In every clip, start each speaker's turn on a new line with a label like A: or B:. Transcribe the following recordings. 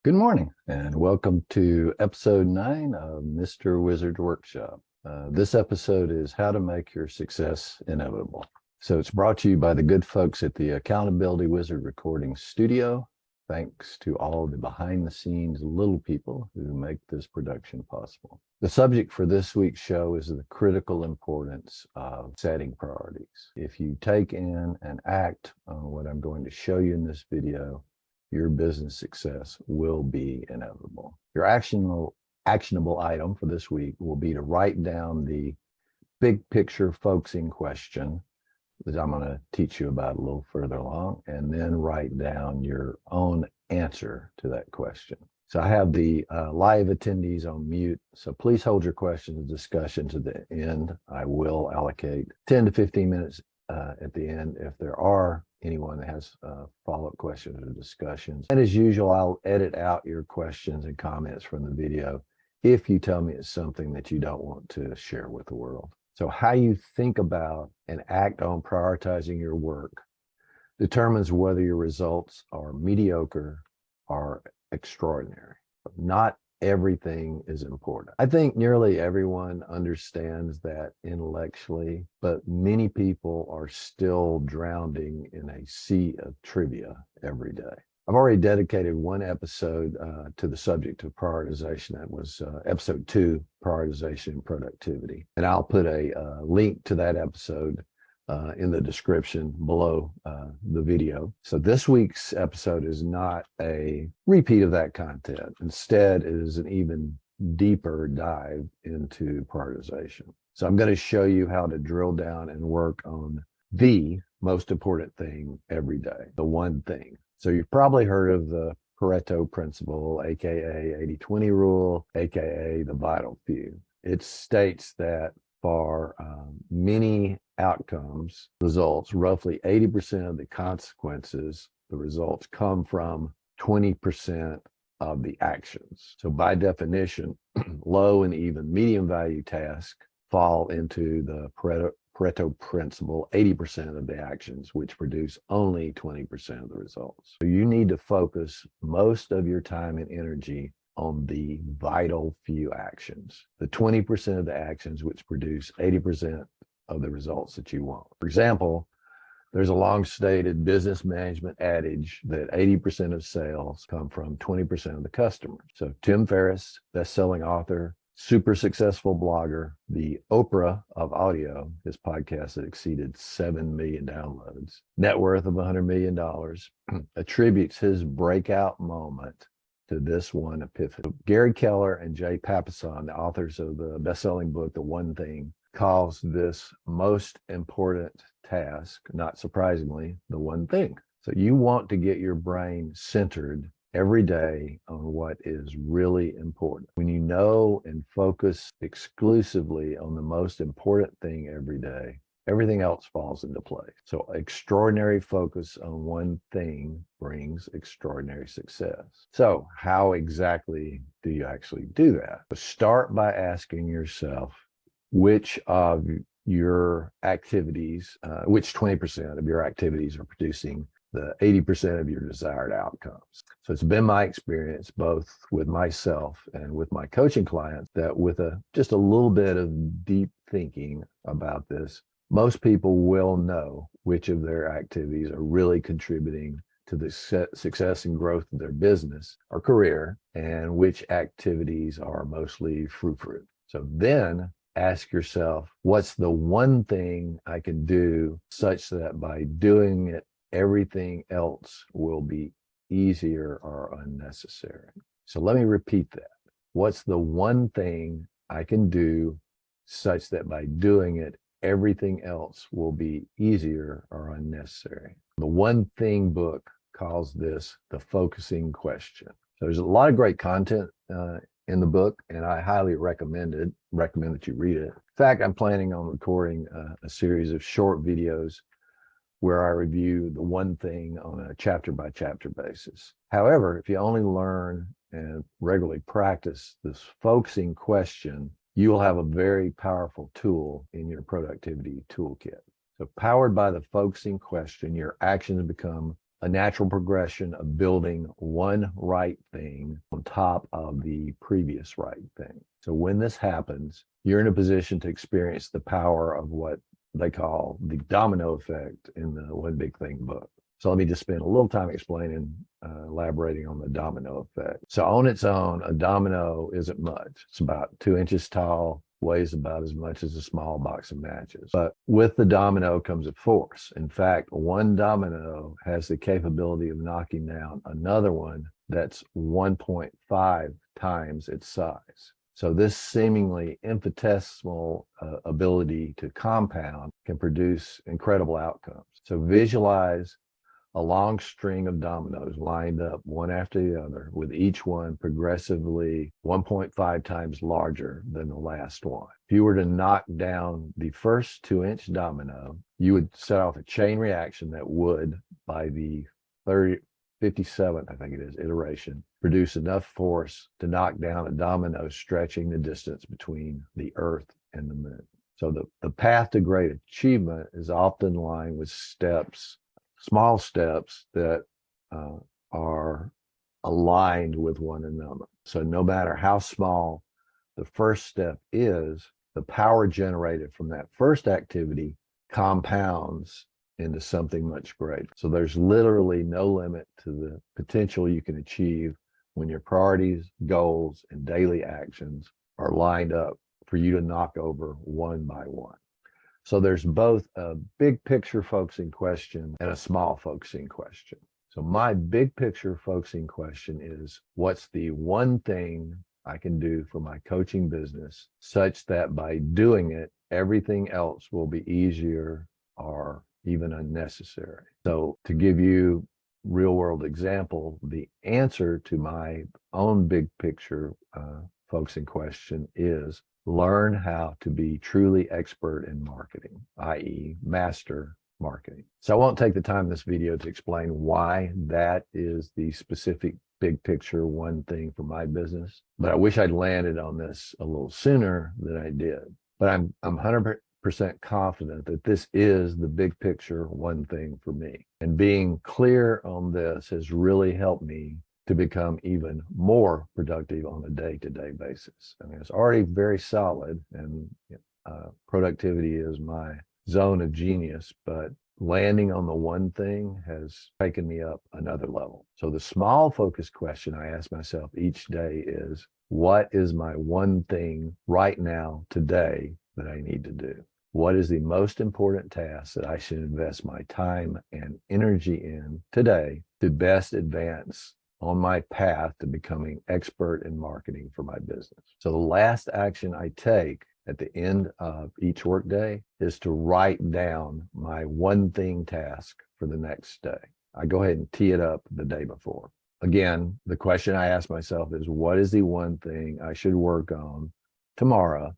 A: Good morning and welcome to episode 9 of Mr. Wizard's Workshop. This episode is how to make your success inevitable. So it's brought to you by the good folks at the Accountability Wizard Recording Studio. Thanks to all the behind the scenes little people who make this production possible. The subject for this week's show is the critical importance of setting priorities. If you take in and act on what I'm going to show you in this video, your business success will be inevitable. Your actionable item for this week will be to write down the big picture focusing question that I'm going to teach you about a little further along, and then write down your own answer to that question. So I have the live attendees on mute, so please hold your questions and discussion to the end. I will allocate 10 to 15 minutes at the end if there are anyone that has follow-up questions or discussions. And as usual, I'll edit out your questions and comments from the video if you tell me it's something that you don't want to share with the world. So how you think about and act on prioritizing your work determines whether your results are mediocre or extraordinary. Not everything is important. I think nearly everyone understands that intellectually, but many people are still drowning in a sea of trivia every day. I've already dedicated one episode to the subject of prioritization. That was episode 2, prioritization and productivity. And I'll put a link to that episode in the description below the video. So this week's episode is not a repeat of that content. Instead, it is an even deeper dive into prioritization. So I'm going to show you how to drill down and work on the most important thing every day, the one thing. So you've probably heard of the Pareto Principle, aka 80-20 rule, aka the vital few. It states that for many outcomes, results, roughly 80% of the consequences, the results come from 20% of the actions. So by definition, low and even medium value tasks fall into the Pareto Principle, 80% of the actions, which produce only 20% of the results. So you need to focus most of your time and energy on the vital few actions, the 20% of the actions which produce 80% of the results that you want. For example, there's a long-stated business management adage that 80% of sales come from 20% of the customers. So Tim Ferriss, best-selling author, super successful blogger, the Oprah of audio, his podcast that exceeded 7 million downloads, net worth of $100 million, attributes his breakout moment to this one epiphany. Gary Keller and Jay Papasan, the authors of the best-selling book, The One Thing, calls this most important task, not surprisingly, the one thing. So you want to get your brain centered every day on what is really important. When you know and focus exclusively on the most important thing every day, everything else falls into place. So extraordinary focus on one thing brings extraordinary success. So how exactly do you actually do that? So start by asking yourself which of your activities, which 20% of your activities are producing the 80% of your desired outcomes. So it's been my experience, both with myself and with my coaching clients, that with just a little bit of deep thinking about this, most people will know which of their activities are really contributing to the success and growth of their business or career, and which activities are mostly frou-frou. So then ask yourself, what's the one thing I can do such that by doing it, everything else will be easier or unnecessary? So let me repeat that. What's the one thing I can do such that by doing it, everything else will be easier or unnecessary? The One Thing book calls this the focusing question. So there's a lot of great content in the book, and I highly recommend that you read it. In fact, I'm planning on recording a series of short videos where I review the one thing on a chapter by chapter basis. However, if you only learn and regularly practice this focusing question, you will have a very powerful tool in your productivity toolkit. So powered by the focusing question, your actions become a natural progression of building one right thing on top of the previous right thing. So when this happens, you're in a position to experience the power of what they call the domino effect in the One Big Thing book. So let me just spend a little time explaining, elaborating on the domino effect. So on its own, a domino isn't much. It's about 2 inches tall, weighs about as much as a small box of matches. But with the domino comes a force. In fact, one domino has the capability of knocking down another one that's 1.5 times its size. So this seemingly infinitesimal ability to compound can produce incredible outcomes. So visualize a long string of dominoes lined up one after the other, with each one progressively 1.5 times larger than the last one. If you were to knock down the first 2-inch domino, you would set off a chain reaction that would, by the 57th, I think it is, iteration, produce enough force to knock down a domino stretching the distance between the Earth and the moon. So the path to great achievement is often lined with steps, small steps that are aligned with one another. So no matter how small the first step is, the power generated from that first activity compounds into something much greater. So there's literally no limit to the potential you can achieve when your priorities, goals, and daily actions are lined up for you to knock over one by one. So there's both a big picture focusing question and a small focusing question. So my big picture focusing question is, what's the one thing I can do for my coaching business such that by doing it, everything else will be easier or even unnecessary? So to give you real world example, the answer to my own big picture focusing question is learn how to be truly expert in marketing, i.e. master marketing. So I won't take the time in this video to explain why that is the specific big picture one thing for my business, but I wish I'd landed on this a little sooner than I did. But I'm 100% confident that this is the big picture one thing for me. And being clear on this has really helped me to become even more productive on a day-to-day basis. I mean, it's already very solid, and productivity is my zone of genius, but landing on the one thing has taken me up another level. So the small focus question I ask myself each day is, what is my one thing right now, today, that I need to do? What is the most important task that I should invest my time and energy in today to best advance on my path to becoming expert in marketing for my business? So the last action I take at the end of each workday is to write down my one thing task for the next day. I go ahead and tee it up the day before. Again, the question I ask myself is, what is the one thing I should work on tomorrow,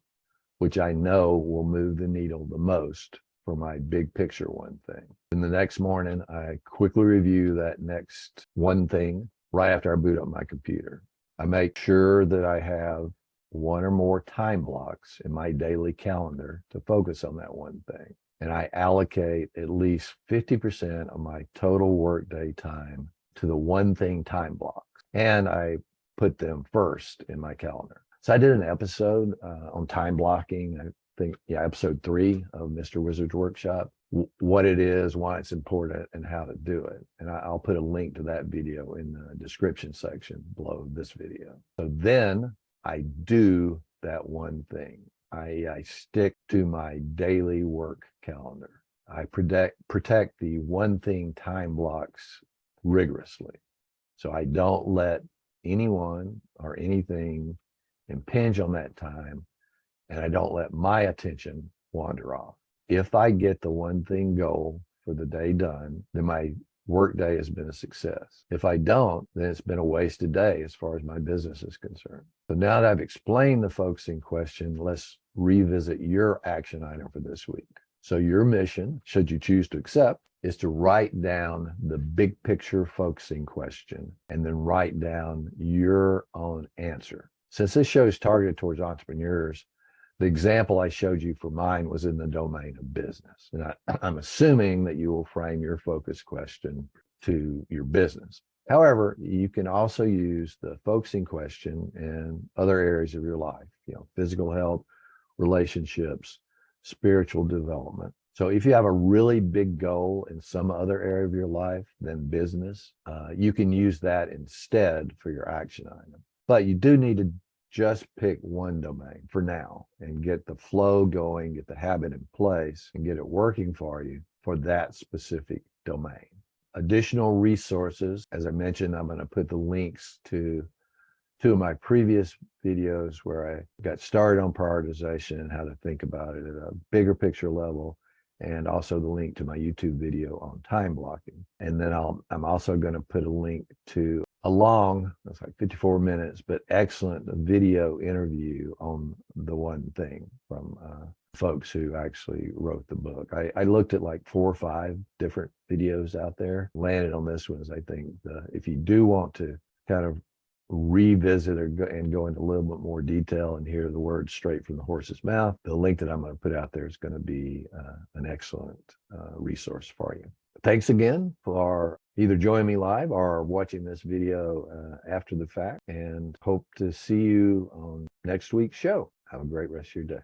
A: which I know will move the needle the most for my big picture one thing? And the next morning, I quickly review that next one thing right after I boot up my computer. I make sure that I have one or more time blocks in my daily calendar to focus on that one thing. And I allocate at least 50% of my total workday time to the one thing time blocks. And I put them first in my calendar. So I did an episode on time blocking, I think, episode 3 of Mr. Wizard's Workshop, what it is, why it's important, and how to do it. And I'll put a link to that video in the description section below this video. So then I do that one thing. I stick to my daily work calendar. I protect the one thing time blocks rigorously. So I don't let anyone or anything impinge on that time, and I don't let my attention wander off. If I get the one thing goal for the day done, then my work day has been a success. If I don't, then it's been a wasted day as far as my business is concerned. So now that I've explained the focusing question, let's revisit your action item for this week. So your mission, should you choose to accept, is to write down the big picture focusing question and then write down your own answer. Since this show is targeted towards entrepreneurs, the example I showed you for mine was in the domain of business. And I'm assuming that you will frame your focus question to your business. However, you can also use the focusing question in other areas of your life, physical health, relationships, spiritual development. So if you have a really big goal in some other area of your life than business, you can use that instead for your action item. But you do need to just pick one domain for now and get the flow going, get the habit in place, and get it working for you for that specific domain. Additional resources, as I mentioned, I'm going to put the links to two of my previous videos where I got started on prioritization and how to think about it at a bigger picture level, and also the link to my YouTube video on time blocking. And then I'm also going to put a link to a long, it's like 54 minutes, but excellent video interview on the one thing from folks who actually wrote the book. I looked at like 4 or 5 different videos out there, landed on this one. As I think if you do want to kind of revisit and go into a little bit more detail and hear the words straight from the horse's mouth, the link that I'm going to put out there is going to be an excellent resource for you. Thanks again for either joining me live or watching this video after the fact, and hope to see you on next week's show. Have a great rest of your day.